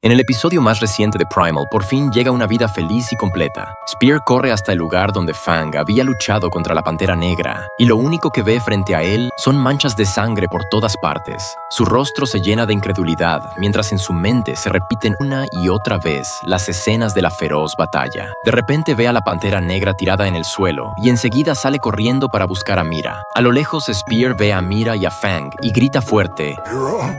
En el episodio más reciente de Primal, por fin llega una vida feliz y completa. Spear corre hasta el lugar donde Fang había luchado contra la Pantera Negra, y lo único que ve frente a él son manchas de sangre por todas partes. Su rostro se llena de incredulidad, mientras en su mente se repiten una y otra vez las escenas de la feroz batalla. De repente ve a la Pantera Negra tirada en el suelo, y enseguida sale corriendo para buscar a Mira. A lo lejos, Spear ve a Mira y a Fang, y grita fuerte.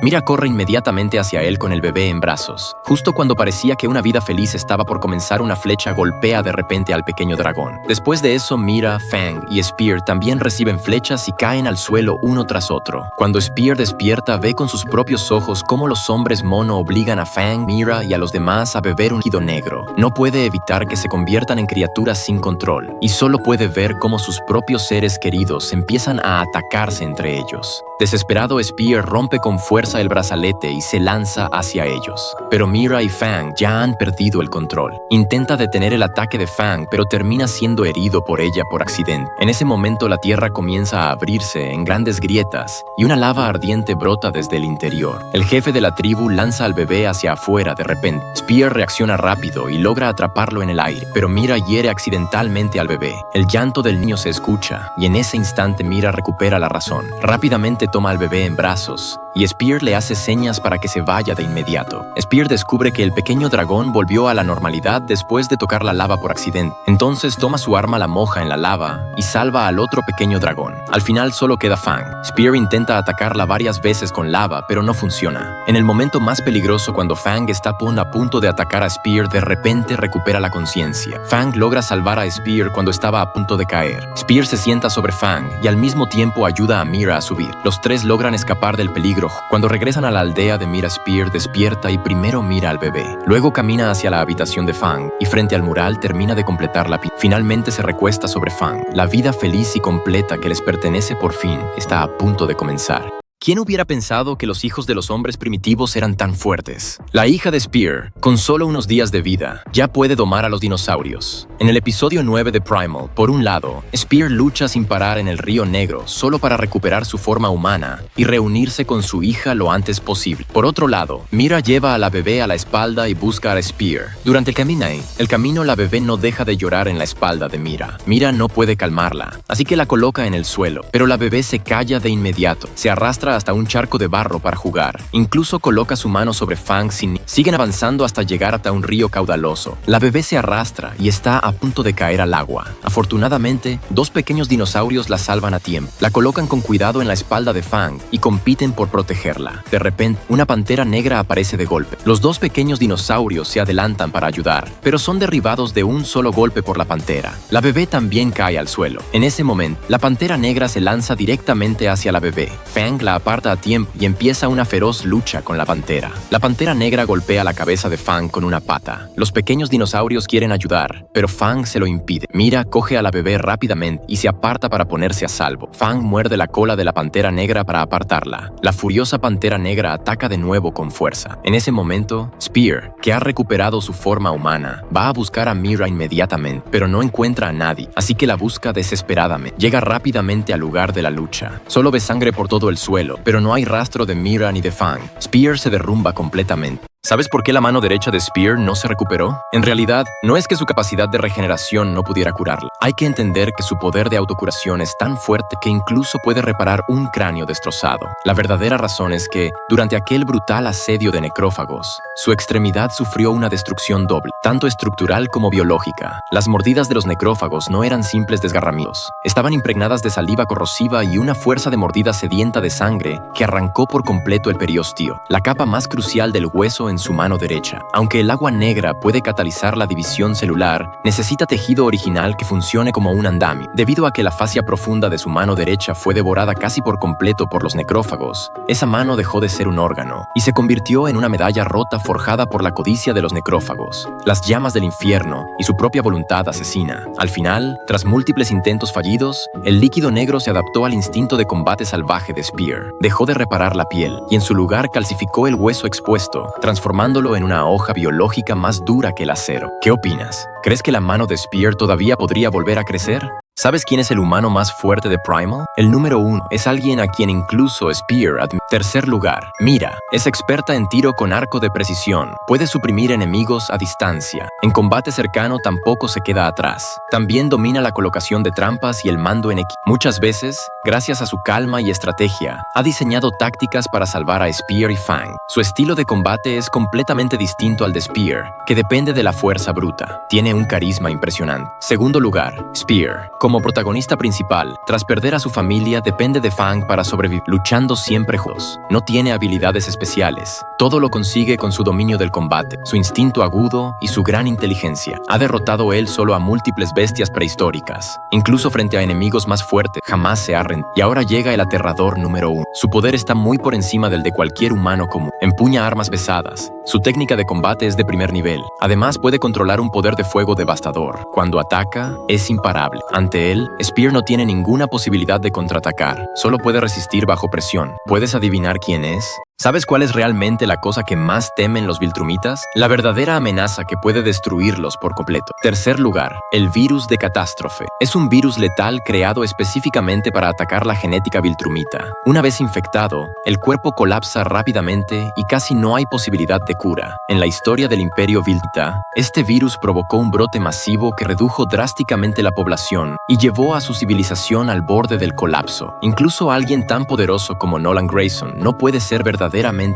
Mira corre inmediatamente hacia él con el bebé en brazos. Justo cuando parecía que una vida feliz estaba por comenzar, una flecha golpea de repente al pequeño dragón. Después de eso, Mira, Fang y Spear también reciben flechas y caen al suelo uno tras otro. Cuando Spear despierta, ve con sus propios ojos cómo los hombres mono obligan a Fang, Mira y a los demás a beber un líquido negro. No puede evitar que se conviertan en criaturas sin control, y solo puede ver cómo sus propios seres queridos empiezan a atacarse entre ellos. Desesperado, Spear rompe con fuerza el brazalete y se lanza hacia ellos. Pero Mira y Fang ya han perdido el control. Intenta detener el ataque de Fang, pero termina siendo herido por ella por accidente. En ese momento, la tierra comienza a abrirse en grandes grietas y una lava ardiente brota desde el interior. El jefe de la tribu lanza al bebé hacia afuera de repente. Spear reacciona rápido y logra atraparlo en el aire, pero Mira hiere accidentalmente al bebé. El llanto del niño se escucha y en ese instante Mira recupera la razón. Rápidamente toma al bebé en brazos y Spear le hace señas para que se vaya de inmediato. Spear descubre que el pequeño dragón volvió a la normalidad después de tocar la lava por accidente. Entonces toma su arma, la moja en la lava y salva al otro pequeño dragón. Al final solo queda Fang. Spear intenta atacarla varias veces con lava, pero no funciona. En el momento más peligroso, cuando Fang está a punto de atacar a Spear, de repente recupera la conciencia. Fang logra salvar a Spear cuando estaba a punto de caer. Spear se sienta sobre Fang y al mismo tiempo ayuda a Mira a subir. Los tres logran escapar del peligro. Cuando regresan a la aldea de Mira, Spear despierta y primero mira al bebé. Luego camina hacia la habitación de Fang y frente al mural termina de completar la pintura. Finalmente se recuesta sobre Fang. La vida feliz y completa que les pertenece por fin está a punto de comenzar. ¿Quién hubiera pensado que los hijos de los hombres primitivos eran tan fuertes? La hija de Spear, con solo unos días de vida, ya puede domar a los dinosaurios. En el episodio 9 de Primal, por un lado, Spear lucha sin parar en el Río Negro solo para recuperar su forma humana y reunirse con su hija lo antes posible. Por otro lado, Mira lleva a la bebé a la espalda y busca a Spear. Durante el camino, la bebé no deja de llorar en la espalda de Mira. Mira no puede calmarla, así que la coloca en el suelo, pero la bebé se calla de inmediato. Se arrastra hasta un charco de barro para jugar. Incluso coloca su mano sobre Fang. Siguen avanzando hasta llegar hasta un río caudaloso. La bebé se arrastra y está a punto de caer al agua. Afortunadamente, dos pequeños dinosaurios la salvan a tiempo. La colocan con cuidado en la espalda de Fang y compiten por protegerla. De repente, una pantera negra aparece de golpe. Los dos pequeños dinosaurios se adelantan para ayudar, pero son derribados de un solo golpe por la pantera. La bebé también cae al suelo. En ese momento, la pantera negra se lanza directamente hacia la bebé. Fang la aparta a tiempo y empieza una feroz lucha con la pantera. La pantera negra golpea la cabeza de Fang con una pata. Los pequeños dinosaurios quieren ayudar, pero Fang se lo impide. Mira coge a la bebé rápidamente y se aparta para ponerse a salvo. Fang muerde la cola de la pantera negra para apartarla. La furiosa pantera negra ataca de nuevo con fuerza. En ese momento, Spear, que ha recuperado su forma humana, va a buscar a Mira inmediatamente, pero no encuentra a nadie, así que la busca desesperadamente. Llega rápidamente al lugar de la lucha. Solo ve sangre por todo el suelo, pero no hay rastro de Mira ni de Fang. Spear se derrumba completamente. ¿Sabes por qué la mano derecha de Spear no se recuperó? En realidad, no es que su capacidad de regeneración no pudiera curarla. Hay que entender que su poder de autocuración es tan fuerte que incluso puede reparar un cráneo destrozado. La verdadera razón es que, durante aquel brutal asedio de necrófagos, su extremidad sufrió una destrucción doble, tanto estructural como biológica. Las mordidas de los necrófagos no eran simples desgarramientos. Estaban impregnadas de saliva corrosiva y una fuerza de mordida sedienta de sangre que arrancó por completo el periósteo, la capa más crucial del hueso en su mano derecha. Aunque el agua negra puede catalizar la división celular, necesita tejido original que funcione como un andamio. Debido a que la fascia profunda de su mano derecha fue devorada casi por completo por los necrófagos, esa mano dejó de ser un órgano y se convirtió en una medalla rota forjada por la codicia de los necrófagos, las llamas del infierno y su propia voluntad asesina. Al final, tras múltiples intentos fallidos, el líquido negro se adaptó al instinto de combate salvaje de Spear. Dejó de reparar la piel y en su lugar calcificó el hueso expuesto, transformándolo en una hoja biológica más dura que el acero. ¿Qué opinas? ¿Crees que la mano de Spear todavía podría volver a crecer? ¿Sabes quién es el humano más fuerte de Primal? El número 1 es alguien a quien incluso Spear admite. Tercer lugar, Mira. Es experta en tiro con arco de precisión. Puede suprimir enemigos a distancia. En combate cercano tampoco se queda atrás. También domina la colocación de trampas y el mando en equipo. Muchas veces, gracias a su calma y estrategia, ha diseñado tácticas para salvar a Spear y Fang. Su estilo de combate es completamente distinto al de Spear, que depende de la fuerza bruta. Tiene un carisma impresionante. Segundo lugar, Spear. Como protagonista principal, tras perder a su familia, depende de Fang para sobrevivir, luchando siempre juntos. No tiene habilidades especiales. Todo lo consigue con su dominio del combate, su instinto agudo y su gran inteligencia. Ha derrotado él solo a múltiples bestias prehistóricas. Incluso frente a enemigos más fuertes, jamás se ha rendido. Y ahora llega el aterrador número 1. Su poder está muy por encima del de cualquier humano común. Empuña armas pesadas. Su técnica de combate es de primer nivel. Además, puede controlar un poder de fuego devastador. Cuando ataca, es imparable. Ante él, Spear no tiene ninguna posibilidad de contraatacar. Solo puede resistir bajo presión. ¿Puedes adivinar quién es? ¿Sabes cuál es realmente la cosa que más temen los Viltrumitas? La verdadera amenaza que puede destruirlos por completo. Tercer lugar, el virus de catástrofe. Es un virus letal creado específicamente para atacar la genética Viltrumita. Una vez infectado, el cuerpo colapsa rápidamente y casi no hay posibilidad de cura. En la historia del Imperio Viltrumita, este virus provocó un brote masivo que redujo drásticamente la población y llevó a su civilización al borde del colapso. Incluso alguien tan poderoso como Nolan Grayson no puede ser verdaderamente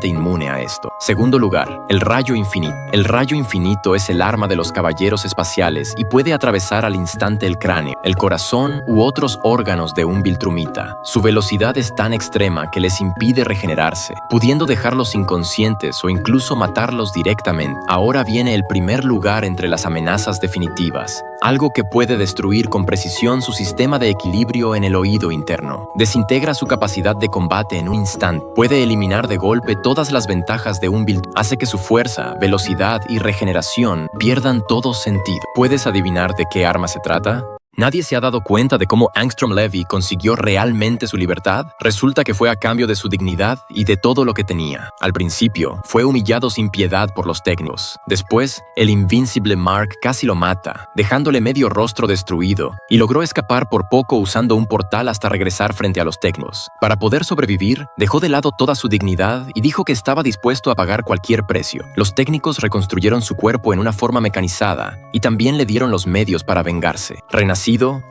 inmune a esto. Segundo lugar, el rayo infinito. El rayo infinito es el arma de los caballeros espaciales y puede atravesar al instante el cráneo, el corazón u otros órganos de un Viltrumita. Su velocidad es tan extrema que les impide regenerarse, pudiendo dejarlos inconscientes o incluso matarlos directamente. Ahora viene el primer lugar entre las amenazas definitivas. Algo que puede destruir con precisión su sistema de equilibrio en el oído interno. Desintegra su capacidad de combate en un instante. Puede eliminar de golpe todas las ventajas de un Viltrumita. Hace que su fuerza, velocidad y regeneración pierdan todo sentido. ¿Puedes adivinar de qué arma se trata? ¿Nadie se ha dado cuenta de cómo Angstrom Levy consiguió realmente su libertad? Resulta que fue a cambio de su dignidad y de todo lo que tenía. Al principio, fue humillado sin piedad por los técnicos. Después, el invincible Mark casi lo mata, dejándole medio rostro destruido, y logró escapar por poco usando un portal hasta regresar frente a los técnicos. Para poder sobrevivir, dejó de lado toda su dignidad y dijo que estaba dispuesto a pagar cualquier precio. Los técnicos reconstruyeron su cuerpo en una forma mecanizada y también le dieron los medios para vengarse.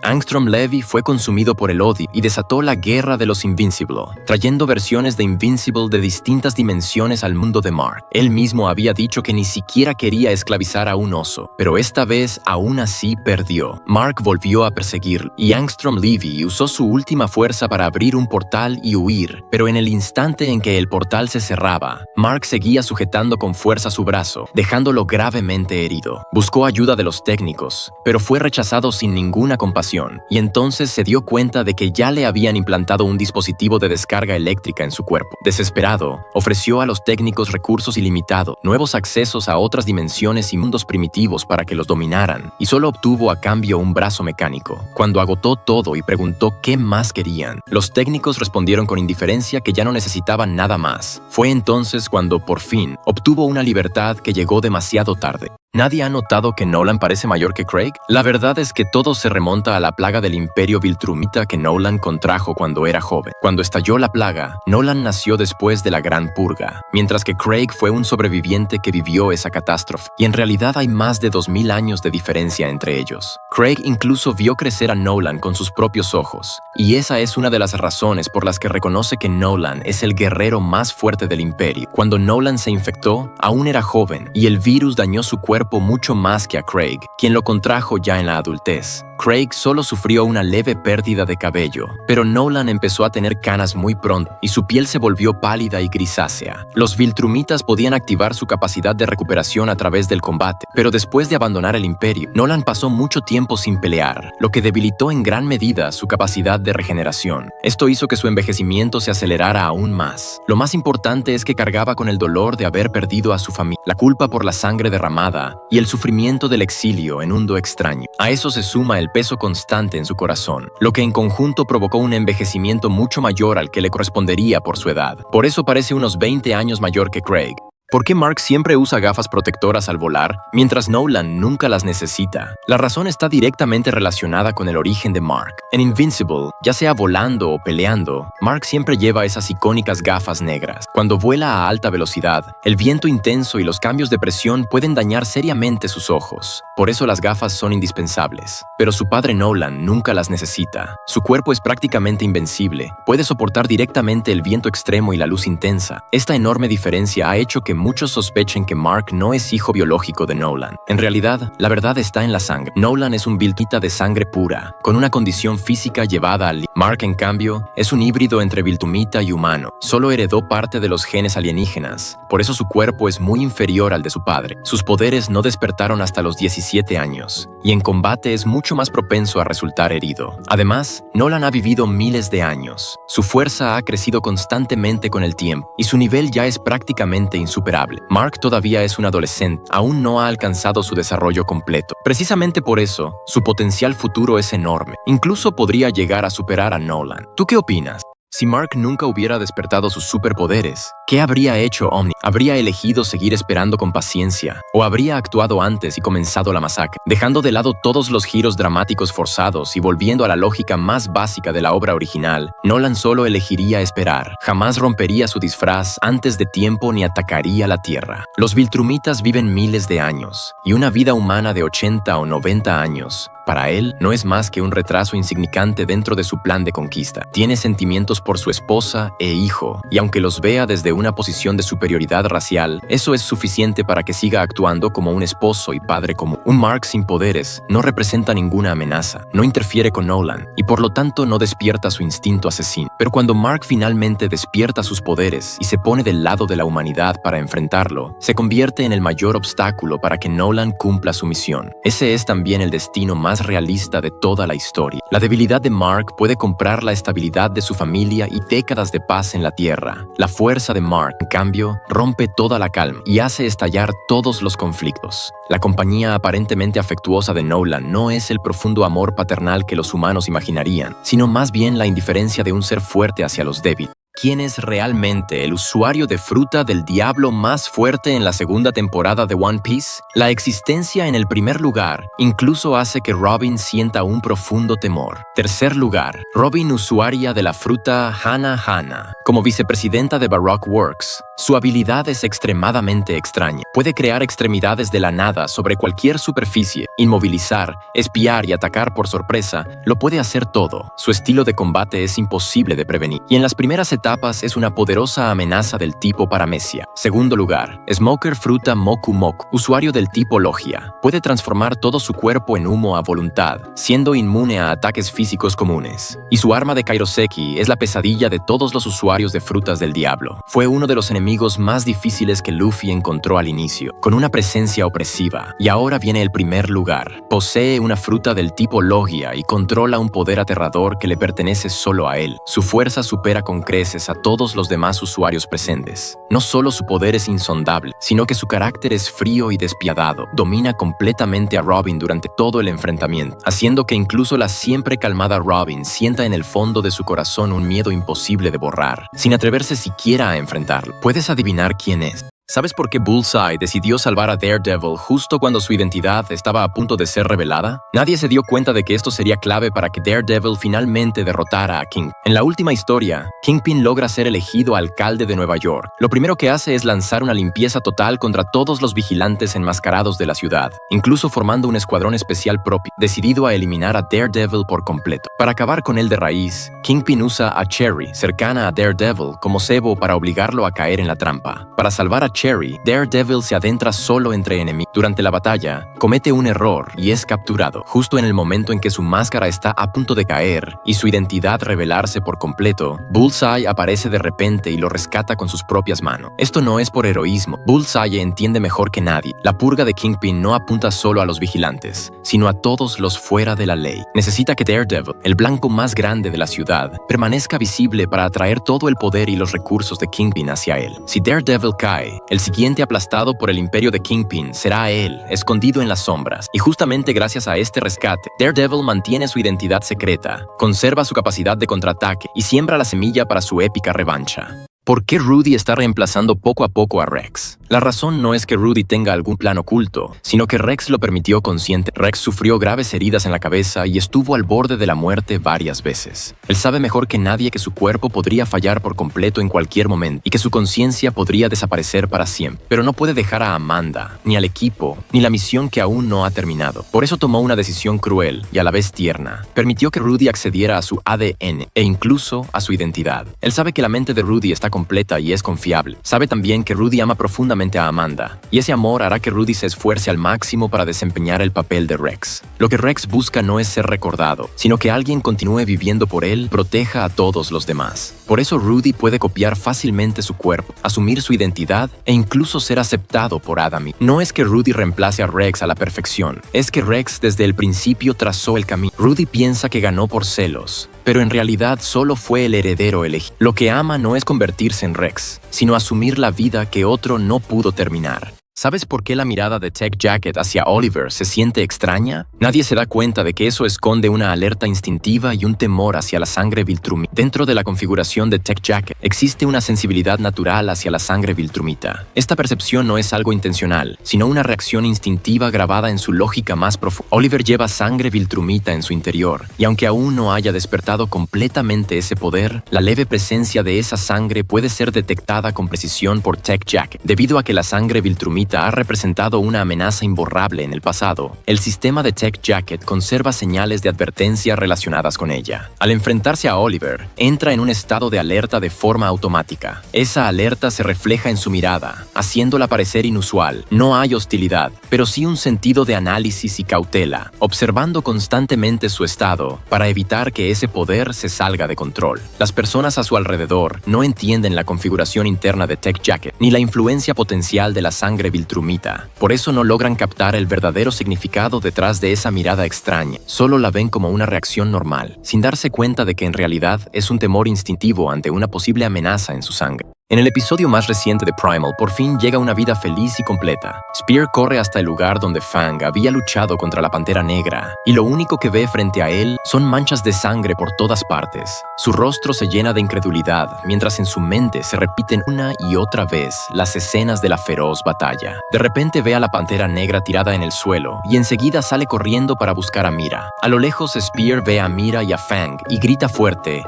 Angstrom Levy fue consumido por el odio y desató la guerra de los Invincible, trayendo versiones de Invincible de distintas dimensiones al mundo de Mark. Él mismo había dicho que ni siquiera quería esclavizar a un oso, pero esta vez aún así perdió. Mark volvió a perseguirlo, y Angstrom Levy usó su última fuerza para abrir un portal y huir, pero en el instante en que el portal se cerraba, Mark seguía sujetando con fuerza su brazo, dejándolo gravemente herido. Buscó ayuda de los técnicos, pero fue rechazado sin ninguna compasión, y entonces se dio cuenta de que ya le habían implantado un dispositivo de descarga eléctrica en su cuerpo. Desesperado, ofreció a los técnicos recursos ilimitados, nuevos accesos a otras dimensiones y mundos primitivos para que los dominaran, y solo obtuvo a cambio un brazo mecánico. Cuando agotó todo y preguntó qué más querían, los técnicos respondieron con indiferencia que ya no necesitaban nada más. Fue entonces cuando, por fin, obtuvo una libertad que llegó demasiado tarde. ¿Nadie ha notado que Nolan parece mayor que Craig? La verdad es que todo se remonta a la plaga del Imperio Viltrumita que Nolan contrajo cuando era joven. Cuando estalló la plaga, Nolan nació después de la Gran Purga, mientras que Craig fue un sobreviviente que vivió esa catástrofe, y en realidad hay más de 2000 años de diferencia entre ellos. Craig incluso vio crecer a Nolan con sus propios ojos, y esa es una de las razones por las que reconoce que Nolan es el guerrero más fuerte del Imperio. Cuando Nolan se infectó, aún era joven, y el virus dañó su cuerpo mucho más que a Craig, quien lo contrajo ya en la adultez. Craig solo sufrió una leve pérdida de cabello, pero Nolan empezó a tener canas muy pronto y su piel se volvió pálida y grisácea. Los Viltrumitas podían activar su capacidad de recuperación a través del combate, pero después de abandonar el Imperio, Nolan pasó mucho tiempo sin pelear, lo que debilitó en gran medida su capacidad de regeneración. Esto hizo que su envejecimiento se acelerara aún más. Lo más importante es que cargaba con el dolor de haber perdido a su familia, la culpa por la sangre derramada y el sufrimiento del exilio en un mundo extraño. A eso se suma el peso constante en su corazón, lo que en conjunto provocó un envejecimiento mucho mayor al que le correspondería por su edad. Por eso parece unos 20 años mayor que Craig. ¿Por qué Mark siempre usa gafas protectoras al volar, mientras Nolan nunca las necesita? La razón está directamente relacionada con el origen de Mark. En Invincible, ya sea volando o peleando, Mark siempre lleva esas icónicas gafas negras. Cuando vuela a alta velocidad, el viento intenso y los cambios de presión pueden dañar seriamente sus ojos. Por eso las gafas son indispensables. Pero su padre Nolan nunca las necesita. Su cuerpo es prácticamente invencible. Puede soportar directamente el viento extremo y la luz intensa. Esta enorme diferencia ha hecho que muchos sospechen que Mark no es hijo biológico de Nolan. En realidad, la verdad está en la sangre. Nolan es un viltrumita de sangre pura, con una condición física llevada al límite. Mark, en cambio, es un híbrido entre viltrumita y humano. Solo heredó parte de los genes alienígenas. Por eso su cuerpo es muy inferior al de su padre. Sus poderes no despertaron hasta los 17 años, y en combate es mucho más propenso a resultar herido. Además, Nolan ha vivido miles de años. Su fuerza ha crecido constantemente con el tiempo, y su nivel ya es prácticamente insuperable. Mark todavía es un adolescente, aún no ha alcanzado su desarrollo completo. Precisamente por eso, su potencial futuro es enorme. Incluso podría llegar a superar a Nolan. ¿Tú qué opinas? Si Mark nunca hubiera despertado sus superpoderes, ¿qué habría hecho Omni? ¿Habría elegido seguir esperando con paciencia? ¿O habría actuado antes y comenzado la masacre? Dejando de lado todos los giros dramáticos forzados y volviendo a la lógica más básica de la obra original, Nolan solo elegiría esperar. Jamás rompería su disfraz antes de tiempo ni atacaría la Tierra. Los viltrumitas viven miles de años, y una vida humana de 80 o 90 años, para él, no es más que un retraso insignificante dentro de su plan de conquista. Tiene sentimientos por su esposa e hijo, y aunque los vea desde una posición de superioridad racial, eso es suficiente para que siga actuando como un esposo y padre común. Un Mark sin poderes no representa ninguna amenaza, no interfiere con Nolan, y por lo tanto no despierta su instinto asesino. Pero cuando Mark finalmente despierta sus poderes y se pone del lado de la humanidad para enfrentarlo, se convierte en el mayor obstáculo para que Nolan cumpla su misión. Ese es también el destino más realista de toda la historia. La debilidad de Mark puede comprar la estabilidad de su familia y décadas de paz en la Tierra. La fuerza de Mark, en cambio, rompe toda la calma y hace estallar todos los conflictos. La compañía aparentemente afectuosa de Nolan no es el profundo amor paternal que los humanos imaginarían, sino más bien la indiferencia de un ser fuerte hacia los débiles. ¿Quién es realmente el usuario de fruta del diablo más fuerte en la segunda temporada de One Piece? La existencia en el primer lugar incluso hace que Robin sienta un profundo temor. Tercer lugar, Robin, usuaria de la fruta Hana Hana. Como vicepresidenta de Baroque Works, su habilidad es extremadamente extraña. Puede crear extremidades de la nada sobre cualquier superficie, inmovilizar, espiar y atacar por sorpresa. Lo puede hacer todo. Su estilo de combate es imposible de prevenir, y en las primeras etapas es una poderosa amenaza del tipo paramecia. Segundo lugar, Smoker Fruta Moku Moku, usuario del tipo Logia. Puede transformar todo su cuerpo en humo a voluntad, siendo inmune a ataques físicos comunes. Y su arma de Kairoseki es la pesadilla de todos los usuarios de frutas del diablo. Fue uno de los enemigos más difíciles que Luffy encontró al inicio, con una presencia opresiva. Y ahora viene el primer lugar. Posee una fruta del tipo Logia y controla un poder aterrador que le pertenece solo a él. Su fuerza supera con creces a todos los demás usuarios presentes. No solo su poder es insondable, sino que su carácter es frío y despiadado. Domina completamente a Robin durante todo el enfrentamiento, haciendo que incluso la siempre calmada Robin sienta en el fondo de su corazón un miedo imposible de borrar, sin atreverse siquiera a enfrentarlo. ¿Puedes adivinar quién es? ¿Sabes por qué Bullseye decidió salvar a Daredevil justo cuando su identidad estaba a punto de ser revelada? Nadie se dio cuenta de que esto sería clave para que Daredevil finalmente derrotara a King. En la última historia, Kingpin logra ser elegido alcalde de Nueva York. Lo primero que hace es lanzar una limpieza total contra todos los vigilantes enmascarados de la ciudad, incluso formando un escuadrón especial propio, decidido a eliminar a Daredevil por completo. Para acabar con él de raíz, Kingpin usa a Cherry, cercana a Daredevil, como cebo para obligarlo a caer en la trampa. Para salvar a Cherry, Daredevil se adentra solo entre enemigos. Durante la batalla, comete un error y es capturado, justo en el momento en que su máscara está a punto de caer y su identidad revelarse por completo. Bullseye aparece de repente y lo rescata con sus propias manos. Esto no es por heroísmo. Bullseye entiende mejor que nadie. La purga de Kingpin no apunta solo a los vigilantes, sino a todos los fuera de la ley. Necesita que Daredevil, el blanco más grande de la ciudad, permanezca visible para atraer todo el poder y los recursos de Kingpin hacia él. Si Daredevil cae, el siguiente aplastado por el imperio de Kingpin será él, escondido en las sombras. Y justamente gracias a este rescate, Daredevil mantiene su identidad secreta, conserva su capacidad de contraataque y siembra la semilla para su épica revancha. ¿Por qué Rudy está reemplazando poco a poco a Rex? La razón no es que Rudy tenga algún plan oculto, sino que Rex lo permitió consciente. Rex sufrió graves heridas en la cabeza y estuvo al borde de la muerte varias veces. Él sabe mejor que nadie que su cuerpo podría fallar por completo en cualquier momento y que su conciencia podría desaparecer para siempre. Pero no puede dejar a Amanda, ni al equipo, ni la misión que aún no ha terminado. Por eso tomó una decisión cruel y a la vez tierna. Permitió que Rudy accediera a su ADN e incluso a su identidad. Él sabe que la mente de Rudy está completa y es confiable. Sabe también que Rudy ama profundamente a Amanda, y ese amor hará que Rudy se esfuerce al máximo para desempeñar el papel de Rex. Lo que Rex busca no es ser recordado, sino que alguien continúe viviendo por él, proteja a todos los demás. Por eso Rudy puede copiar fácilmente su cuerpo, asumir su identidad e incluso ser aceptado por Adam. No es que Rudy reemplace a Rex a la perfección, es que Rex desde el principio trazó el camino. Rudy piensa que ganó por celos, pero en realidad solo fue el heredero elegido. Lo que ama no es convertirse en Rex, sino asumir la vida que otro no pudo terminar. ¿Sabes por qué la mirada de Tech Jacket hacia Oliver se siente extraña? Nadie se da cuenta de que eso esconde una alerta instintiva y un temor hacia la sangre viltrumita. Dentro de la configuración de Tech Jacket existe una sensibilidad natural hacia la sangre viltrumita. Esta percepción no es algo intencional, sino una reacción instintiva grabada en su lógica más profunda. Oliver lleva sangre viltrumita en su interior, y aunque aún no haya despertado completamente ese poder, la leve presencia de esa sangre puede ser detectada con precisión por Tech Jacket. Debido a que la sangre viltrumita ha representado una amenaza imborrable en el pasado, el sistema de Tech Jacket conserva señales de advertencia relacionadas con ella. Al enfrentarse a Oliver, entra en un estado de alerta de forma automática. Esa alerta se refleja en su mirada, haciéndola parecer inusual. No hay hostilidad, pero sí un sentido de análisis y cautela, observando constantemente su estado para evitar que ese poder se salga de control. Las personas a su alrededor no entienden la configuración interna de Tech Jacket, ni la influencia potencial de la sangre viltrumita. Por eso no logran captar el verdadero significado detrás de esa mirada extraña. Solo la ven como una reacción normal, sin darse cuenta de que en realidad es un temor instintivo ante una posible amenaza en su sangre. En el episodio más reciente de Primal, por fin llega una vida feliz y completa. Spear corre hasta el lugar donde Fang había luchado contra la Pantera Negra, y lo único que ve frente a él son manchas de sangre por todas partes. Su rostro se llena de incredulidad, mientras en su mente se repiten una y otra vez las escenas de la feroz batalla. De repente ve a la Pantera Negra tirada en el suelo, y enseguida sale corriendo para buscar a Mira. A lo lejos, Spear ve a Mira y a Fang, y grita fuerte.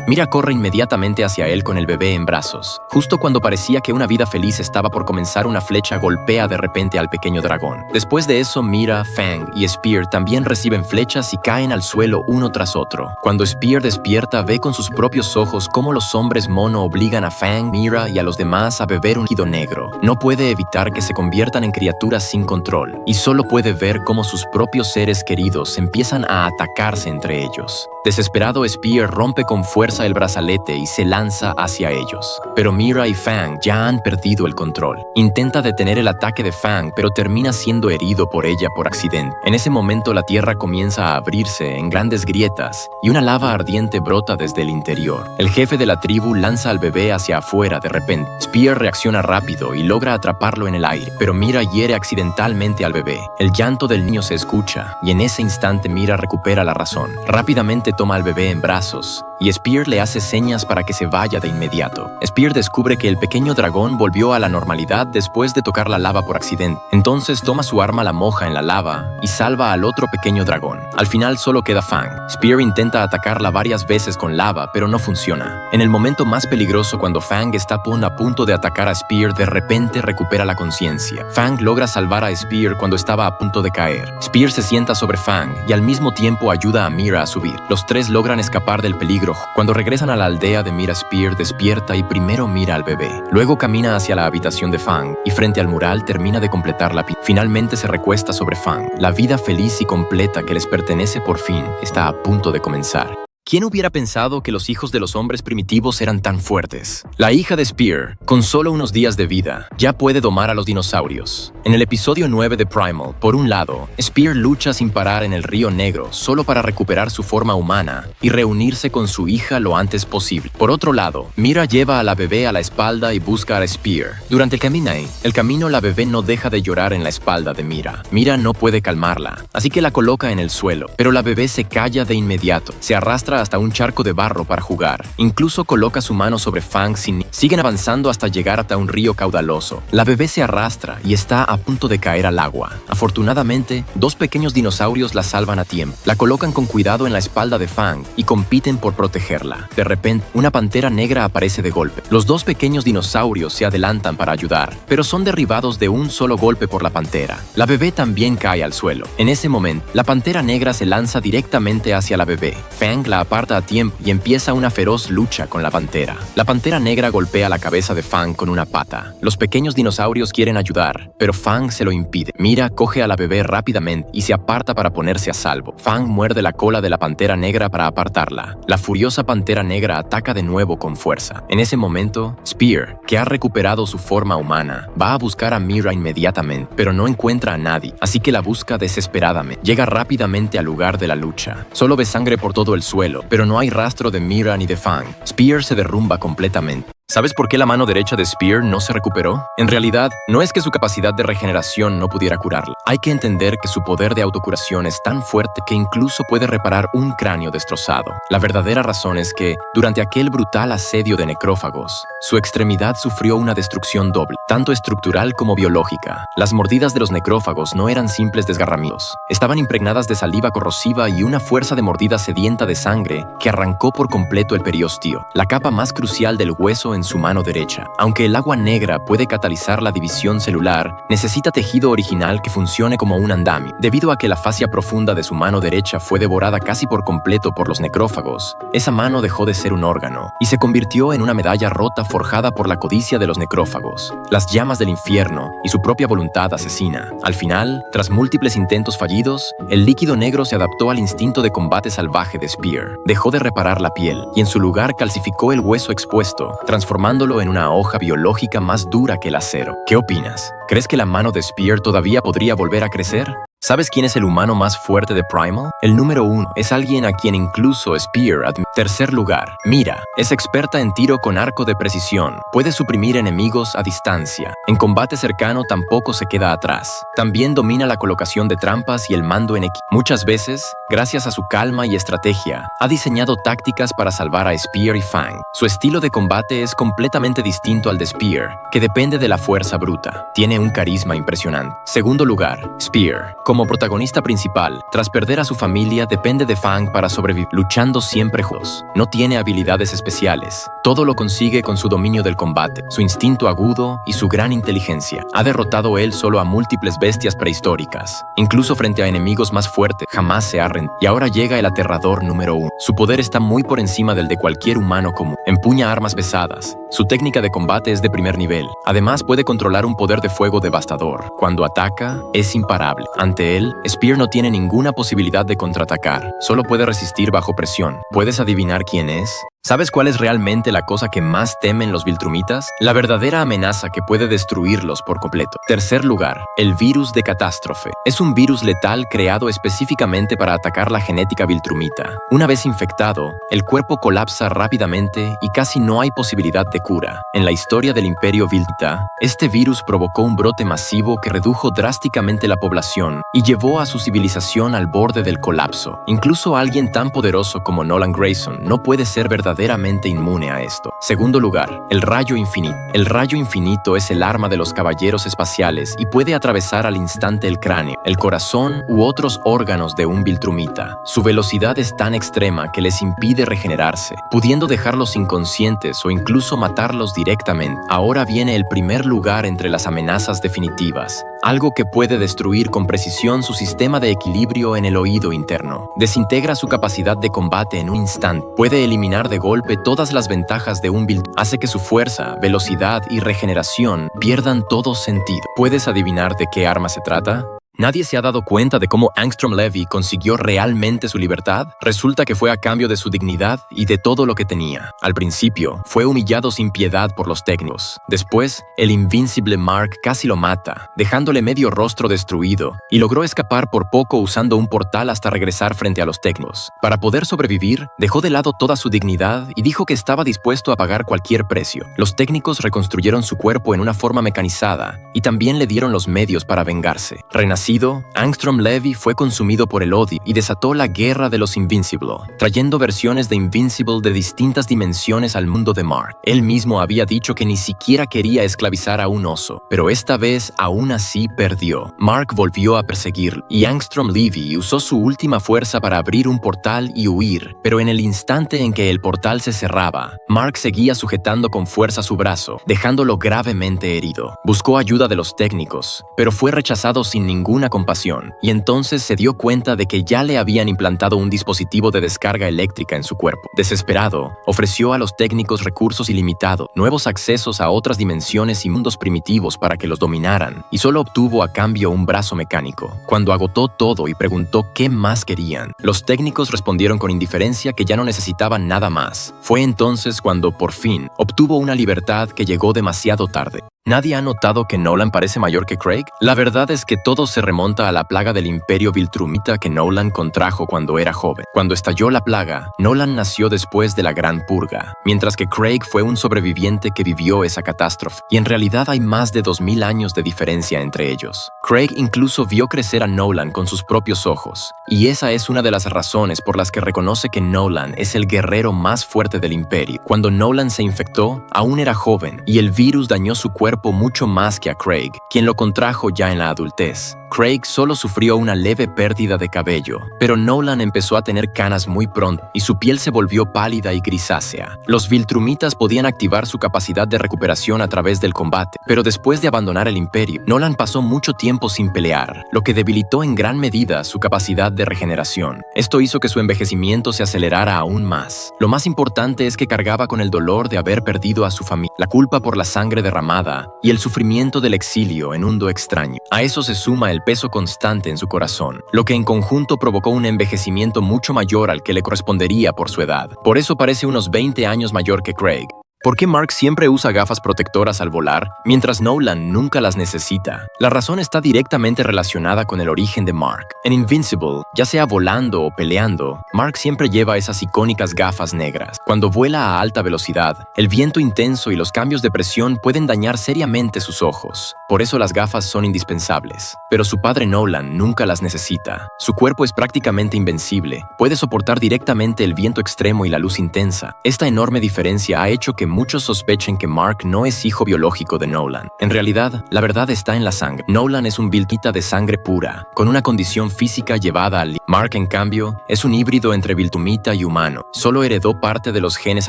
Mira corre inmediatamente hacia él con el bebé en brazos. Justo cuando parecía que una vida feliz estaba por comenzar, una flecha golpea de repente al pequeño dragón. Después de eso, Mira, Fang y Spear también reciben flechas y caen al suelo uno tras otro. Cuando Spear despierta, ve con sus propios ojos cómo los hombres mono obligan a Fang, Mira y a los demás a beber un líquido negro. No puede evitar que se conviertan en criaturas sin control, y solo puede ver cómo sus propios seres queridos empiezan a atacarse entre ellos. Desesperado, Spear rompe con fuerza el brazalete y se lanza hacia ellos. Pero Mira y Fang ya han perdido el control. Intenta detener el ataque de Fang, pero termina siendo herido por ella por accidente. En ese momento, la tierra comienza a abrirse en grandes grietas y una lava ardiente brota desde el interior. El jefe de la tribu lanza al bebé hacia afuera de repente. Spear reacciona rápido y logra atraparlo en el aire, pero Mira hiere accidentalmente al bebé. El llanto del niño se escucha y en ese instante Mira recupera la razón. Rápidamente toma al bebé en brazos y Spear le hace señas para que se vaya de inmediato. Spear descubre que el pequeño dragón volvió a la normalidad después de tocar la lava por accidente. Entonces toma su arma, la moja en la lava y salva al otro pequeño dragón. Al final solo queda Fang. Spear intenta atacarla varias veces con lava, pero no funciona. En el momento más peligroso, cuando Fang está a punto de atacar a Spear, de repente recupera la conciencia. Fang logra salvar a Spear cuando estaba a punto de caer. Spear se sienta sobre Fang y al mismo tiempo ayuda a Mira a subir. Los tres logran escapar del peligro. Cuando regresan a la aldea de Mira, Spear despierta y primero mira al bebé. Luego camina hacia la habitación de Fang y frente al mural termina de completar la pintura. Finalmente se recuesta sobre Fang. La vida feliz y completa que les pertenece por fin está a punto de comenzar. ¿Quién hubiera pensado que los hijos de los hombres primitivos eran tan fuertes? La hija de Spear, con solo unos días de vida, ya puede domar a los dinosaurios. En el episodio 9 de Primal, por un lado, Spear lucha sin parar en el Río Negro solo para recuperar su forma humana y reunirse con su hija lo antes posible. Por otro lado, Mira lleva a la bebé a la espalda y busca a Spear. Durante el camino, la bebé no deja de llorar en la espalda de Mira. Mira no puede calmarla, así que la coloca en el suelo, pero la bebé se calla de inmediato. Se arrastra avanza hasta un charco de barro para jugar. Incluso coloca su mano sobre Fang sin... Siguen avanzando hasta llegar hasta un río caudaloso. La bebé se arrastra y está a punto de caer al agua. Afortunadamente, dos pequeños dinosaurios la salvan a tiempo. La colocan con cuidado en la espalda de Fang y compiten por protegerla. De repente, una pantera negra aparece de golpe. Los dos pequeños dinosaurios se adelantan para ayudar, pero son derribados de un solo golpe por la pantera. La bebé también cae al suelo. En ese momento, la pantera negra se lanza directamente hacia la bebé. Fang la aparta a tiempo y empieza una feroz lucha con la pantera. La pantera negra golpea la cabeza de Fang con una pata. Los pequeños dinosaurios quieren ayudar, pero Fang se lo impide. Mira coge a la bebé rápidamente y se aparta para ponerse a salvo. Fang muerde la cola de la pantera negra para apartarla. La furiosa pantera negra ataca de nuevo con fuerza. En ese momento, Spear, que ha recuperado su forma humana, va a buscar a Mira inmediatamente, pero no encuentra a nadie, así que la busca desesperadamente. Llega rápidamente al lugar de la lucha. Solo ve sangre por todo el suelo, pero no hay rastro de Mira ni de Fang. Spear se derrumba completamente. ¿Sabes por qué la mano derecha de Spear no se recuperó? En realidad, no es que su capacidad de regeneración no pudiera curarla. Hay que entender que su poder de autocuración es tan fuerte que incluso puede reparar un cráneo destrozado. La verdadera razón es que, durante aquel brutal asedio de necrófagos, su extremidad sufrió una destrucción doble, tanto estructural como biológica. Las mordidas de los necrófagos no eran simples desgarramientos. Estaban impregnadas de saliva corrosiva y una fuerza de mordida sedienta de sangre que arrancó por completo el periósteo, la capa más crucial del hueso en su mano derecha. Aunque el agua negra puede catalizar la división celular, necesita tejido original que funcione como un andamio. Debido a que la fascia profunda de su mano derecha fue devorada casi por completo por los necrófagos, esa mano dejó de ser un órgano y se convirtió en una medalla rota forjada por la codicia de los necrófagos, las llamas del infierno y su propia voluntad asesina. Al final, tras múltiples intentos fallidos, el líquido negro se adaptó al instinto de combate salvaje de Spear. Dejó de reparar la piel y en su lugar calcificó el hueso expuesto, transformándolo en una hoja biológica más dura que el acero. ¿Qué opinas? ¿Crees que la mano de Spear todavía podría volver a crecer? ¿Sabes quién es el humano más fuerte de Primal? El número 1 es alguien a quien incluso Spear admite. Tercer lugar, Mira. Es experta en tiro con arco de precisión. Puede suprimir enemigos a distancia. En combate cercano tampoco se queda atrás. También domina la colocación de trampas y el mando en equipo. Muchas veces, gracias a su calma y estrategia, ha diseñado tácticas para salvar a Spear y Fang. Su estilo de combate es completamente distinto al de Spear, que depende de la fuerza bruta. Tiene un carisma impresionante. Segundo lugar, Spear. Como protagonista principal, tras perder a su familia, depende de Fang para sobrevivir, luchando siempre juntos. No tiene habilidades especiales. Todo lo consigue con su dominio del combate, su instinto agudo y su gran inteligencia. Ha derrotado él solo a múltiples bestias prehistóricas. Incluso frente a enemigos más fuertes, jamás se ha rendido. Y ahora llega el aterrador número 1. Su poder está muy por encima del de cualquier humano común. Empuña armas pesadas. Su técnica de combate es de primer nivel. Además, puede controlar un poder de fuego devastador. Cuando ataca, es imparable. Ante él, Spear no tiene ninguna posibilidad de contraatacar. Solo puede resistir bajo presión. ¿Puedes adivinar quién es? ¿Sabes cuál es realmente la cosa que más temen los Viltrumitas? La verdadera amenaza que puede destruirlos por completo. Tercer lugar, el virus de catástrofe. Es un virus letal creado específicamente para atacar la genética Viltrumita. Una vez infectado, el cuerpo colapsa rápidamente y casi no hay posibilidad de cura. En la historia del Imperio Viltrumita, este virus provocó un brote masivo que redujo drásticamente la población y llevó a su civilización al borde del colapso. Incluso alguien tan poderoso como Nolan Grayson no puede ser verdaderamente inmune a esto. Segundo lugar, el rayo infinito. El rayo infinito es el arma de los caballeros espaciales y puede atravesar al instante el cráneo, el corazón u otros órganos de un Viltrumita. Su velocidad es tan extrema que les impide regenerarse, pudiendo dejarlos inconscientes o incluso matarlos directamente. Ahora viene el primer lugar entre las amenazas definitivas. Algo que puede destruir con precisión su sistema de equilibrio en el oído interno. Desintegra su capacidad de combate en un instante. Puede eliminar de golpe todas las ventajas de un Viltrumita. Hace que su fuerza, velocidad y regeneración pierdan todo sentido. ¿Puedes adivinar de qué arma se trata? ¿Nadie se ha dado cuenta de cómo Angstrom Levy consiguió realmente su libertad? Resulta que fue a cambio de su dignidad y de todo lo que tenía. Al principio, fue humillado sin piedad por los técnicos. Después, el invincible Mark casi lo mata, dejándole medio rostro destruido, y logró escapar por poco usando un portal hasta regresar frente a los técnicos. Para poder sobrevivir, dejó de lado toda su dignidad y dijo que estaba dispuesto a pagar cualquier precio. Los técnicos reconstruyeron su cuerpo en una forma mecanizada y también le dieron los medios para vengarse. Renació Enfurecido, Angstrom Levy fue consumido por el odio y desató la guerra de los Invincible, trayendo versiones de Invincible de distintas dimensiones al mundo de Mark. Él mismo había dicho que ni siquiera quería esclavizar a un oso, pero esta vez aún así perdió. Mark volvió a perseguirlo, y Angstrom Levy usó su última fuerza para abrir un portal y huir, pero en el instante en que el portal se cerraba, Mark seguía sujetando con fuerza su brazo, dejándolo gravemente herido. Buscó ayuda de los técnicos, pero fue rechazado sin ninguna compasión, y entonces se dio cuenta de que ya le habían implantado un dispositivo de descarga eléctrica en su cuerpo. Desesperado, ofreció a los técnicos recursos ilimitados, nuevos accesos a otras dimensiones y mundos primitivos para que los dominaran, y solo obtuvo a cambio un brazo mecánico. Cuando agotó todo y preguntó qué más querían, los técnicos respondieron con indiferencia que ya no necesitaban nada más. Fue entonces cuando, por fin, obtuvo una libertad que llegó demasiado tarde. ¿Nadie ha notado que Nolan parece mayor que Craig? La verdad es que todo se remonta a la plaga del Imperio Viltrumita que Nolan contrajo cuando era joven. Cuando estalló la plaga, Nolan nació después de la Gran Purga, mientras que Craig fue un sobreviviente que vivió esa catástrofe, y en realidad hay más de 2000 años de diferencia entre ellos. Craig incluso vio crecer a Nolan con sus propios ojos, y esa es una de las razones por las que reconoce que Nolan es el guerrero más fuerte del Imperio. Cuando Nolan se infectó, aún era joven, y el virus dañó su cuerpo mucho más que a Craig, quien lo contrajo ya en la adultez. Craig solo sufrió una leve pérdida de cabello, pero Nolan empezó a tener canas muy pronto y su piel se volvió pálida y grisácea. Los Viltrumitas podían activar su capacidad de recuperación a través del combate, pero después de abandonar el Imperio, Nolan pasó mucho tiempo sin pelear, lo que debilitó en gran medida su capacidad de regeneración. Esto hizo que su envejecimiento se acelerara aún más. Lo más importante es que cargaba con el dolor de haber perdido a su familia, la culpa por la sangre derramada y el sufrimiento del exilio en un mundo extraño. A eso se suma el peso constante en su corazón, lo que en conjunto provocó un envejecimiento mucho mayor al que le correspondería por su edad. Por eso parece unos 20 años mayor que Craig. ¿Por qué Mark siempre usa gafas protectoras al volar, mientras Nolan nunca las necesita? La razón está directamente relacionada con el origen de Mark. En Invincible, ya sea volando o peleando, Mark siempre lleva esas icónicas gafas negras. Cuando vuela a alta velocidad, el viento intenso y los cambios de presión pueden dañar seriamente sus ojos. Por eso las gafas son indispensables. Pero su padre Nolan nunca las necesita. Su cuerpo es prácticamente invencible. Puede soportar directamente el viento extremo y la luz intensa. Esta enorme diferencia ha hecho que muchos sospechen que Mark no es hijo biológico de Nolan. En realidad, la verdad está en la sangre. Nolan es un Viltrumita de sangre pura, con una condición física llevada al... Mark, en cambio, es un híbrido entre Viltrumita y humano. Solo heredó parte de los genes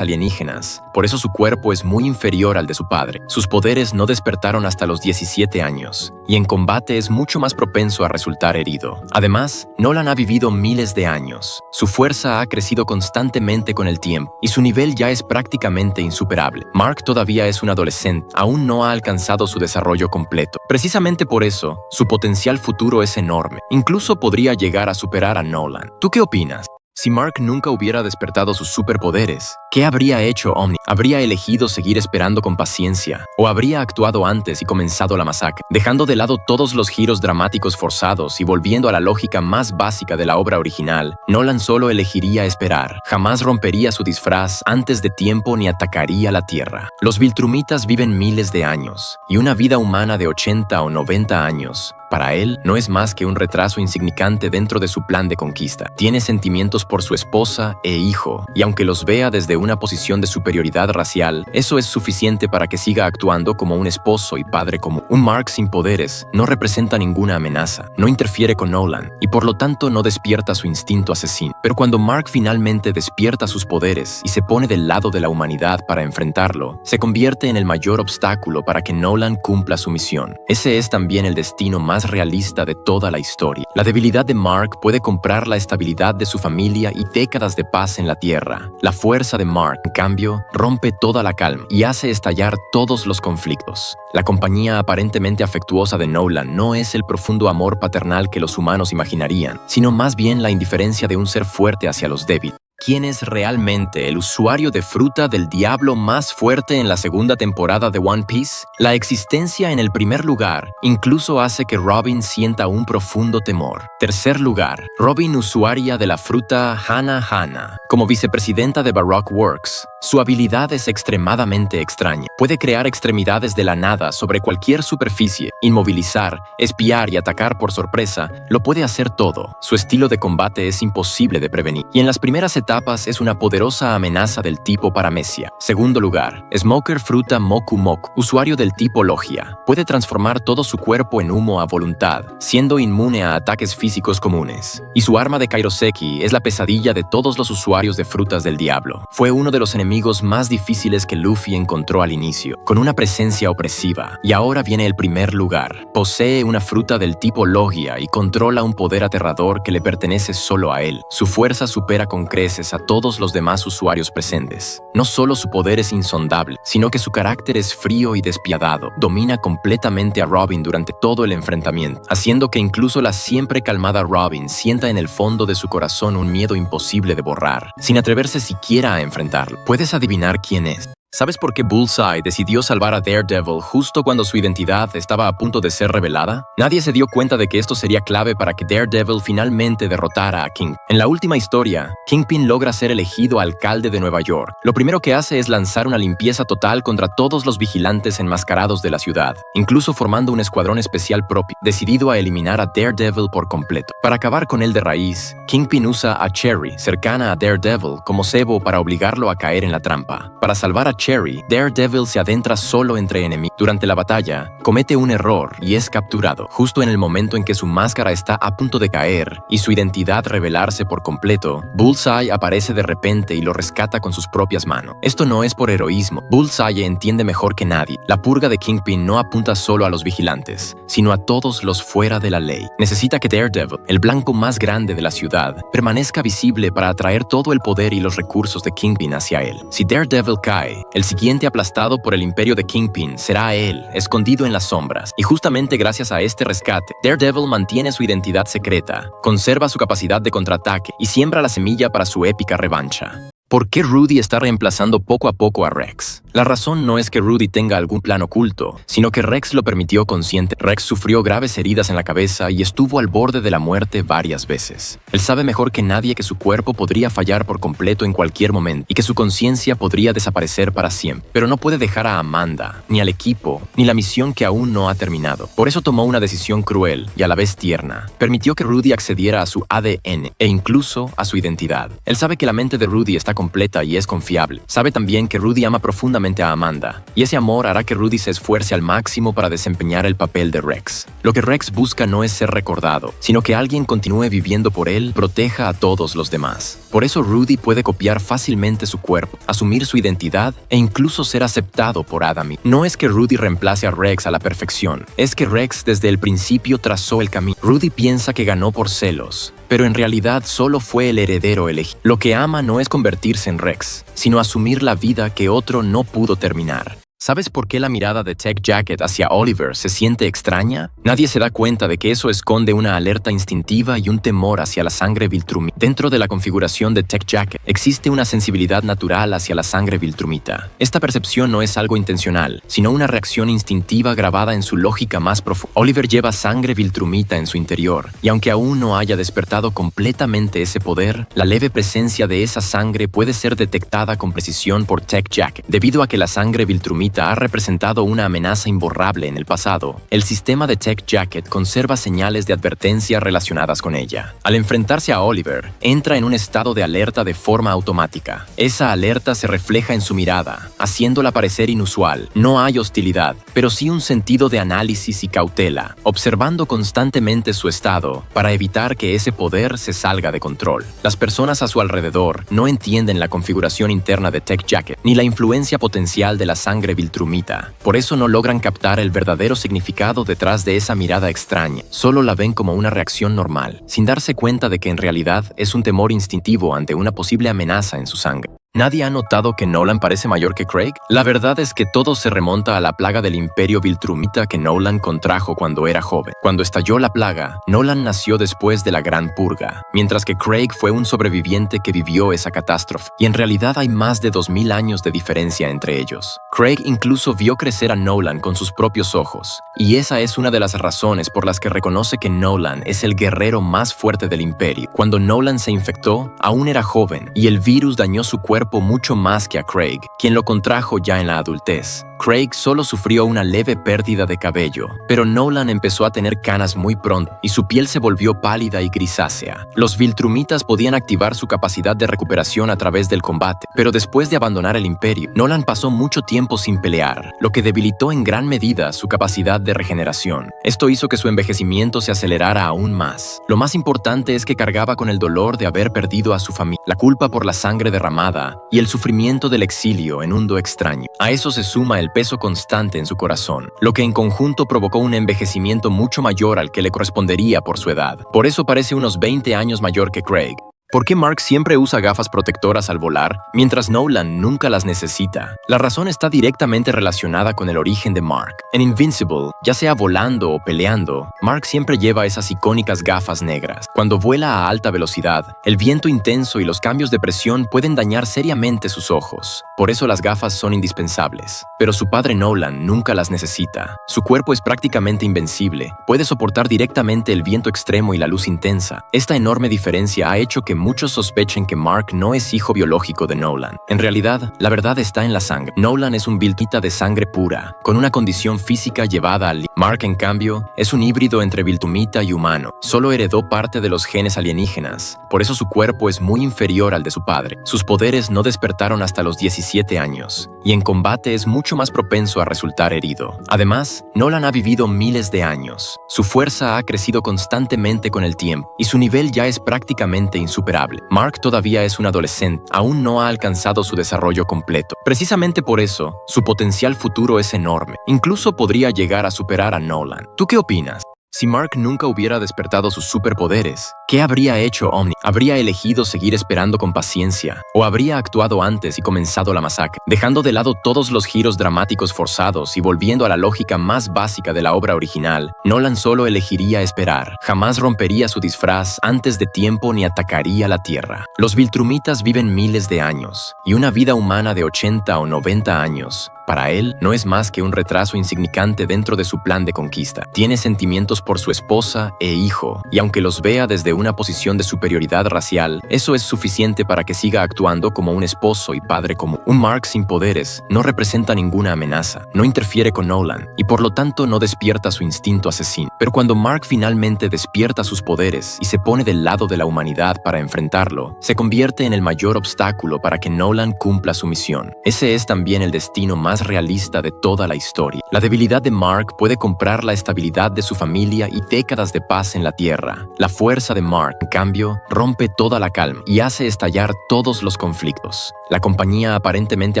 alienígenas. Por eso su cuerpo es muy inferior al de su padre. Sus poderes no despertaron hasta los 17 años, y en combate es mucho más propenso a resultar herido. Además, Nolan ha vivido miles de años. Su fuerza ha crecido constantemente con el tiempo, y su nivel ya es prácticamente insuperable. Mark todavía es un adolescente, aún no ha alcanzado su desarrollo completo. Precisamente por eso, su potencial futuro es enorme. Incluso podría llegar a superar a Nolan. ¿Tú qué opinas? Si Mark nunca hubiera despertado sus superpoderes, ¿qué habría hecho Omni? ¿Habría elegido seguir esperando con paciencia? ¿O habría actuado antes y comenzado la masacre? Dejando de lado todos los giros dramáticos forzados y volviendo a la lógica más básica de la obra original, Nolan solo elegiría esperar. Jamás rompería su disfraz antes de tiempo ni atacaría la Tierra. Los Viltrumitas viven miles de años, y una vida humana de 80 o 90 años para él no es más que un retraso insignificante dentro de su plan de conquista. Tiene sentimientos por su esposa e hijo, y aunque los vea desde una posición de superioridad racial, eso es suficiente para que siga actuando como un esposo y padre común. Un Mark sin poderes no representa ninguna amenaza, no interfiere con Nolan, y por lo tanto no despierta su instinto asesino. Pero cuando Mark finalmente despierta sus poderes y se pone del lado de la humanidad para enfrentarlo, se convierte en el mayor obstáculo para que Nolan cumpla su misión. Ese es también el destino más realista de toda la historia. La debilidad de Mark puede comprar la estabilidad de su familia y décadas de paz en la Tierra. La fuerza de Mark, en cambio, rompe toda la calma y hace estallar todos los conflictos. La compañía aparentemente afectuosa de Nolan no es el profundo amor paternal que los humanos imaginarían, sino más bien la indiferencia de un ser fuerte hacia los débiles. ¿Quién es realmente el usuario de fruta del diablo más fuerte en la segunda temporada de One Piece? La existencia en el primer lugar incluso hace que Robin sienta un profundo temor. Tercer lugar, Robin usuaria de la fruta Hana Hana. Como vicepresidenta de Baroque Works, Su habilidad es extremadamente extraña. Puede crear extremidades de la nada sobre cualquier superficie, inmovilizar, espiar y atacar por sorpresa. Lo puede hacer todo. Su estilo de combate es imposible de prevenir. Y en las primeras etapas es una poderosa amenaza del tipo Paramecia. Segundo lugar, Smoker Fruta Moku Moku, usuario del tipo Logia. Puede transformar todo su cuerpo en humo a voluntad, siendo inmune a ataques físicos comunes. Y su arma de Kairoseki es la pesadilla de todos los usuarios de frutas del diablo. Fue uno de los enemigos más difíciles que Luffy encontró al inicio, con una presencia opresiva. Y ahora viene el primer lugar. Posee una fruta del tipo Logia y controla un poder aterrador que le pertenece solo a él. Su fuerza supera con creces a todos los demás usuarios presentes. No solo su poder es insondable, sino que su carácter es frío y despiadado. Domina completamente a Robin durante todo el enfrentamiento, haciendo que incluso la siempre calmada Robin sienta en el fondo de su corazón un miedo imposible de borrar, sin atreverse siquiera a enfrentarlo. ¿Puedes adivinar quién es? ¿Sabes por qué Bullseye decidió salvar a Daredevil justo cuando su identidad estaba a punto de ser revelada? Nadie se dio cuenta de que esto sería clave para que Daredevil finalmente derrotara a King. En la última historia, Kingpin logra ser elegido alcalde de Nueva York. Lo primero que hace es lanzar una limpieza total contra todos los vigilantes enmascarados de la ciudad, incluso formando un escuadrón especial propio, decidido a eliminar a Daredevil por completo. Para acabar con él de raíz, Kingpin usa a Cherry, cercana a Daredevil, como cebo para obligarlo a caer en la trampa. Para salvar a Cherry, Daredevil se adentra solo entre enemigos. Durante la batalla, comete un error y es capturado, justo en el momento en que su máscara está a punto de caer y su identidad revelarse por completo. Bullseye aparece de repente y lo rescata con sus propias manos. Esto no es por heroísmo. Bullseye entiende mejor que nadie. La purga de Kingpin no apunta solo a los vigilantes, sino a todos los fuera de la ley. Necesita que Daredevil, el blanco más grande de la ciudad, permanezca visible para atraer todo el poder y los recursos de Kingpin hacia él. Si Daredevil cae, el siguiente aplastado por el imperio de Kingpin será él, escondido en las sombras. Y justamente gracias a este rescate, Daredevil mantiene su identidad secreta, conserva su capacidad de contraataque y siembra la semilla para su épica revancha. ¿Por qué Rudy está reemplazando poco a poco a Rex? La razón no es que Rudy tenga algún plan oculto, sino que Rex lo permitió consciente. Rex sufrió graves heridas en la cabeza y estuvo al borde de la muerte varias veces. Él sabe mejor que nadie que su cuerpo podría fallar por completo en cualquier momento y que su conciencia podría desaparecer para siempre. Pero no puede dejar a Amanda, ni al equipo, ni la misión que aún no ha terminado. Por eso tomó una decisión cruel y a la vez tierna. Permitió que Rudy accediera a su ADN e incluso a su identidad. Él sabe que la mente de Rudy está completa y es confiable. Sabe también que Rudy ama profundamente a Amanda, y ese amor hará que Rudy se esfuerce al máximo para desempeñar el papel de Rex. Lo que Rex busca no es ser recordado, sino que alguien continúe viviendo por él, proteja a todos los demás. Por eso Rudy puede copiar fácilmente su cuerpo, asumir su identidad e incluso ser aceptado por Adam. No es que Rudy reemplace a Rex a la perfección, es que Rex desde el principio trazó el camino. Rudy piensa que ganó por celos, pero en realidad solo fue el heredero elegido. Lo que ama no es convertirse en Rex, sino asumir la vida que otro no pudo terminar. ¿Sabes por qué la mirada de Tech Jacket hacia Oliver se siente extraña? Nadie se da cuenta de que eso esconde una alerta instintiva y un temor hacia la sangre viltrumita. Dentro de la configuración de Tech Jacket existe una sensibilidad natural hacia la sangre viltrumita. Esta percepción no es algo intencional, sino una reacción instintiva grabada en su lógica más profunda. Oliver lleva sangre viltrumita en su interior, y aunque aún no haya despertado completamente ese poder, la leve presencia de esa sangre puede ser detectada con precisión por Tech Jacket. Debido a que la sangre viltrumita ha representado una amenaza imborrable en el pasado, el sistema de Tech Jacket conserva señales de advertencia relacionadas con ella. Al enfrentarse a Oliver, entra en un estado de alerta de forma automática. Esa alerta se refleja en su mirada, haciéndola parecer inusual. No hay hostilidad, pero sí un sentido de análisis y cautela, observando constantemente su estado para evitar que ese poder se salga de control. Las personas a su alrededor no entienden la configuración interna de Tech Jacket, ni la influencia potencial de la sangre viltrumita. Por eso no logran captar el verdadero significado detrás de esa mirada extraña. Solo la ven como una reacción normal, sin darse cuenta de que en realidad es un temor instintivo ante una posible amenaza en su sangre. ¿Nadie ha notado que Nolan parece mayor que Craig? La verdad es que todo se remonta a la plaga del imperio viltrumita que Nolan contrajo cuando era joven. Cuando estalló la plaga, Nolan nació después de la Gran Purga, mientras que Craig fue un sobreviviente que vivió esa catástrofe, y en realidad hay más de 2000 años de diferencia entre ellos. Craig incluso vio crecer a Nolan con sus propios ojos, y esa es una de las razones por las que reconoce que Nolan es el guerrero más fuerte del imperio. Cuando Nolan se infectó, aún era joven, y el virus dañó su cuerpo cuerpo mucho más que a Craig, quien lo contrajo ya en la adultez. Craig solo sufrió una leve pérdida de cabello, pero Nolan empezó a tener canas muy pronto y su piel se volvió pálida y grisácea. Los Viltrumitas podían activar su capacidad de recuperación a través del combate, pero después de abandonar el Imperio, Nolan pasó mucho tiempo sin pelear, lo que debilitó en gran medida su capacidad de regeneración. Esto hizo que su envejecimiento se acelerara aún más. Lo más importante es que cargaba con el dolor de haber perdido a su familia, la culpa por la sangre derramada y el sufrimiento del exilio en un mundo extraño. A eso se suma el peso constante en su corazón, lo que en conjunto provocó un envejecimiento mucho mayor al que le correspondería por su edad. Por eso parece unos 20 años mayor que Craig. ¿Por qué Mark siempre usa gafas protectoras al volar, mientras Nolan nunca las necesita? La razón está directamente relacionada con el origen de Mark. En Invincible, ya sea volando o peleando, Mark siempre lleva esas icónicas gafas negras. Cuando vuela a alta velocidad, el viento intenso y los cambios de presión pueden dañar seriamente sus ojos. Por eso las gafas son indispensables. Pero su padre Nolan nunca las necesita. Su cuerpo es prácticamente invencible. Puede soportar directamente el viento extremo y la luz intensa. Esta enorme diferencia ha hecho que muchos sospechen que Mark no es hijo biológico de Nolan. En realidad, la verdad está en la sangre. Nolan es un Viltrumita de sangre pura, con una condición física llevada al límite. Mark, en cambio, es un híbrido entre Viltrumita y humano. Solo heredó parte de los genes alienígenas, por eso su cuerpo es muy inferior al de su padre. Sus poderes no despertaron hasta los 17 años, y en combate es mucho más propenso a resultar herido. Además, Nolan ha vivido miles de años. Su fuerza ha crecido constantemente con el tiempo, y su nivel ya es prácticamente insuperable. Mark todavía es un adolescente, aún no ha alcanzado su desarrollo completo. Precisamente por eso, su potencial futuro es enorme. Incluso podría llegar a superar a Nolan. ¿Tú qué opinas? Si Mark nunca hubiera despertado sus superpoderes, ¿qué habría hecho Omni? ¿Habría elegido seguir esperando con paciencia? ¿O habría actuado antes y comenzado la masacre? Dejando de lado todos los giros dramáticos forzados y volviendo a la lógica más básica de la obra original, Nolan solo elegiría esperar. Jamás rompería su disfraz antes de tiempo ni atacaría la Tierra. Los Viltrumitas viven miles de años, y una vida humana de 80 o 90 años, para él, no es más que un retraso insignificante dentro de su plan de conquista. Tiene sentimientos por su esposa e hijo, y aunque los vea desde una posición de superioridad racial, eso es suficiente para que siga actuando como un esposo y padre común. Un Mark sin poderes no representa ninguna amenaza, no interfiere con Nolan, y por lo tanto no despierta su instinto asesino. Pero cuando Mark finalmente despierta sus poderes y se pone del lado de la humanidad para enfrentarlo, se convierte en el mayor obstáculo para que Nolan cumpla su misión. Ese es también el destino más realista de toda la historia. La debilidad de Mark puede comprar la estabilidad de su familia y décadas de paz en la Tierra. La fuerza de Mark, en cambio, rompe toda la calma y hace estallar todos los conflictos. La compañía aparentemente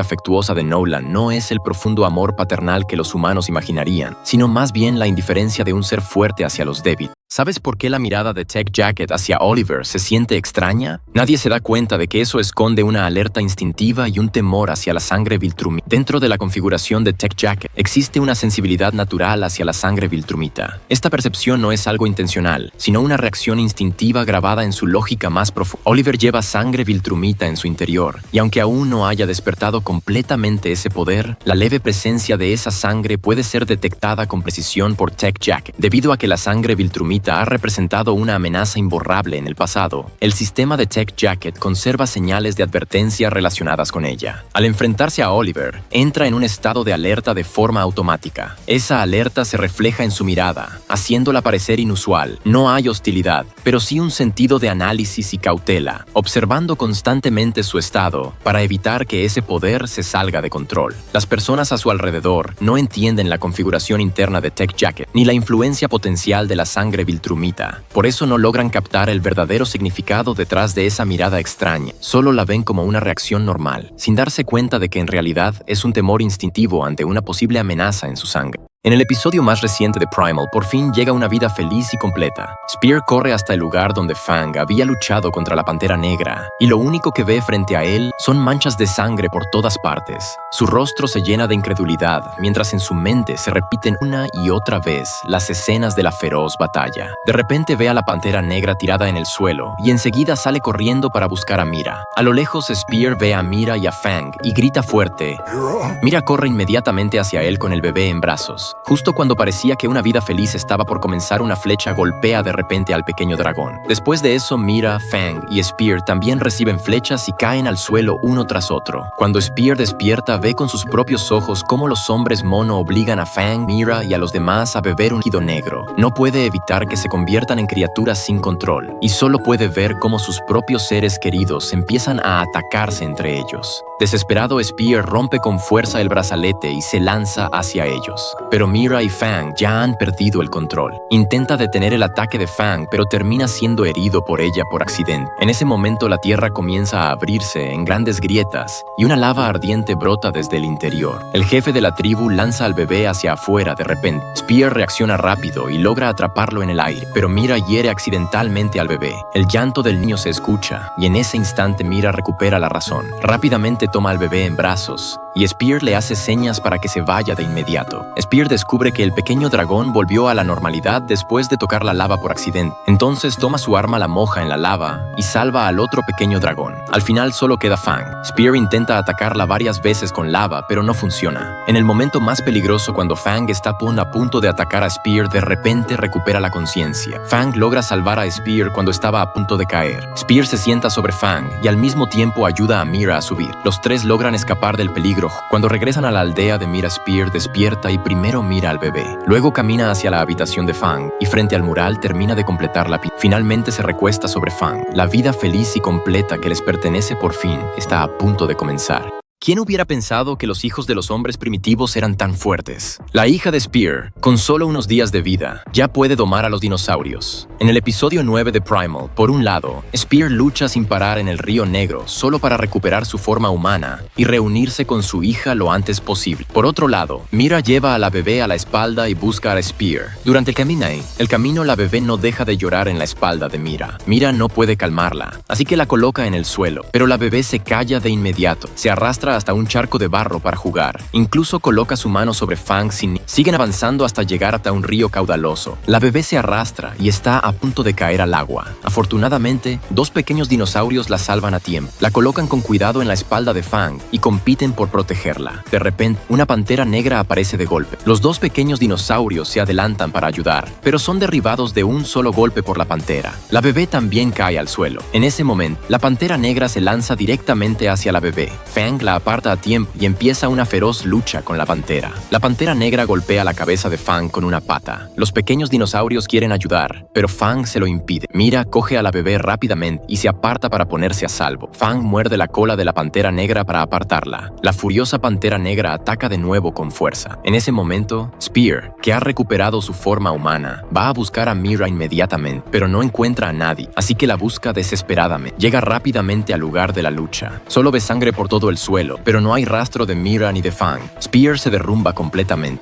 afectuosa de Nolan no es el profundo amor paternal que los humanos imaginarían, sino más bien la indiferencia de un ser fuerte hacia los débiles. ¿Sabes por qué la mirada de Tech Jacket hacia Oliver se siente extraña? Nadie se da cuenta de que eso esconde una alerta instintiva y un temor hacia la sangre Viltrumita. Dentro de la configuración de Tech Jacket existe una sensibilidad natural hacia la sangre Viltrumita. Esta percepción no es algo intencional, sino una reacción instintiva grabada en su lógica más profunda. Oliver lleva sangre Viltrumita en su interior, y aunque aún no haya despertado completamente ese poder, la leve presencia de esa sangre puede ser detectada con precisión por Tech Jacket. Debido a que la sangre Viltrumita ha representado una amenaza imborrable en el pasado, el sistema de Tech Jacket conserva señales de advertencia relacionadas con ella. Al enfrentarse a Oliver, entra en un estado de alerta de forma automática. Esa alerta se refleja en su mirada, haciéndola parecer inusual. No hay hostilidad, pero sí un sentido de análisis y cautela, observando constantemente su estado para evitar que ese poder se salga de control. Las personas a su alrededor no entienden la configuración interna de Tech Jacket, ni la influencia potencial de la sangre Viltrumita. Por eso no logran captar el verdadero significado detrás de esa mirada extraña. Solo la ven como una reacción normal, sin darse cuenta de que en realidad es un temor instintivo ante una posible amenaza en su sangre. En el episodio más reciente de Primal, por fin llega una vida feliz y completa. Spear corre hasta el lugar donde Fang había luchado contra la Pantera Negra, y lo único que ve frente a él son manchas de sangre por todas partes. Su rostro se llena de incredulidad, mientras en su mente se repiten una y otra vez las escenas de la feroz batalla. De repente ve a la Pantera Negra tirada en el suelo, y enseguida sale corriendo para buscar a Mira. A lo lejos, Spear ve a Mira y a Fang, y grita fuerte. Mira corre inmediatamente hacia él con el bebé en brazos. ellos. Justo cuando parecía que una vida feliz estaba por comenzar, una flecha golpea de repente al pequeño dragón. Después de eso, Mira, Fang y Spear también reciben flechas y caen al suelo uno tras otro. Cuando Spear despierta, ve con sus propios ojos cómo los hombres mono obligan a Fang, Mira y a los demás a beber un líquido negro. No puede evitar que se conviertan en criaturas sin control y solo puede ver cómo sus propios seres queridos empiezan a atacarse entre ellos. Desesperado, Spear rompe con fuerza el brazalete y se lanza hacia ellos. Pero Mira y Fang ya han perdido el control. Intenta detener el ataque de Fang, pero termina siendo herido por ella por accidente. En ese momento, la tierra comienza a abrirse en grandes grietas y una lava ardiente brota desde el interior. El jefe de la tribu lanza al bebé hacia afuera de repente. Spear reacciona rápido y logra atraparlo en el aire, pero Mira hiere accidentalmente al bebé. El llanto del niño se escucha y en ese instante Mira recupera la razón. Rápidamente toma al bebé en brazos y Spear le hace señas para que se vaya de inmediato. Spear descubre que el pequeño dragón volvió a la normalidad después de tocar la lava por accidente. Entonces toma su arma, la moja en la lava y salva al otro pequeño dragón. Al final solo queda Fang. Spear intenta atacarla varias veces con lava, pero no funciona. En el momento más peligroso, cuando Fang está a punto de atacar a Spear, de repente recupera la conciencia. Fang logra salvar a Spear cuando estaba a punto de caer. Spear se sienta sobre Fang y al mismo tiempo ayuda a Mira a subir. Los tres logran escapar del peligro. Cuando regresan a la aldea de Mira, Spear despierta y primero mira al bebé. Luego camina hacia la habitación de Fang y frente al mural termina de completar la pintura. Finalmente se recuesta sobre Fang. La vida feliz y completa que les pertenece por fin está a punto de comenzar. ¿Quién hubiera pensado que los hijos de los hombres primitivos eran tan fuertes? La hija de Spear, con solo unos días de vida, ya puede domar a los dinosaurios. En el episodio 9 de Primal, por un lado, Spear lucha sin parar en el Río Negro solo para recuperar su forma humana y reunirse con su hija lo antes posible. Por otro lado, Mira lleva a la bebé a la espalda y busca a Spear. Durante el camino, la bebé no deja de llorar en la espalda de Mira. Mira no puede calmarla, así que la coloca en el suelo, pero la bebé se calla de inmediato. Se arrastra hasta un charco de barro para jugar. Incluso coloca su mano sobre Fang. Siguen avanzando hasta llegar hasta un río caudaloso. La bebé se arrastra y está a punto de caer al agua. Afortunadamente, dos pequeños dinosaurios la salvan a tiempo. La colocan con cuidado en la espalda de Fang y compiten por protegerla. De repente, una pantera negra aparece de golpe. Los dos pequeños dinosaurios se adelantan para ayudar, pero son derribados de un solo golpe por la pantera. La bebé también cae al suelo. En ese momento, la pantera negra se lanza directamente hacia la bebé. Fang la aparta a tiempo y empieza una feroz lucha con la pantera. La pantera negra golpea la cabeza de Fang con una pata. Los pequeños dinosaurios quieren ayudar, pero Fang se lo impide. Mira coge a la bebé rápidamente y se aparta para ponerse a salvo. Fang muerde la cola de la pantera negra para apartarla. La furiosa pantera negra ataca de nuevo con fuerza. En ese momento, Spear, que ha recuperado su forma humana, va a buscar a Mira inmediatamente, pero no encuentra a nadie, así que la busca desesperadamente. Llega rápidamente al lugar de la lucha. Solo ve sangre por todo el suelo, pero no hay rastro de Mira ni de Fang. Spear se derrumba completamente.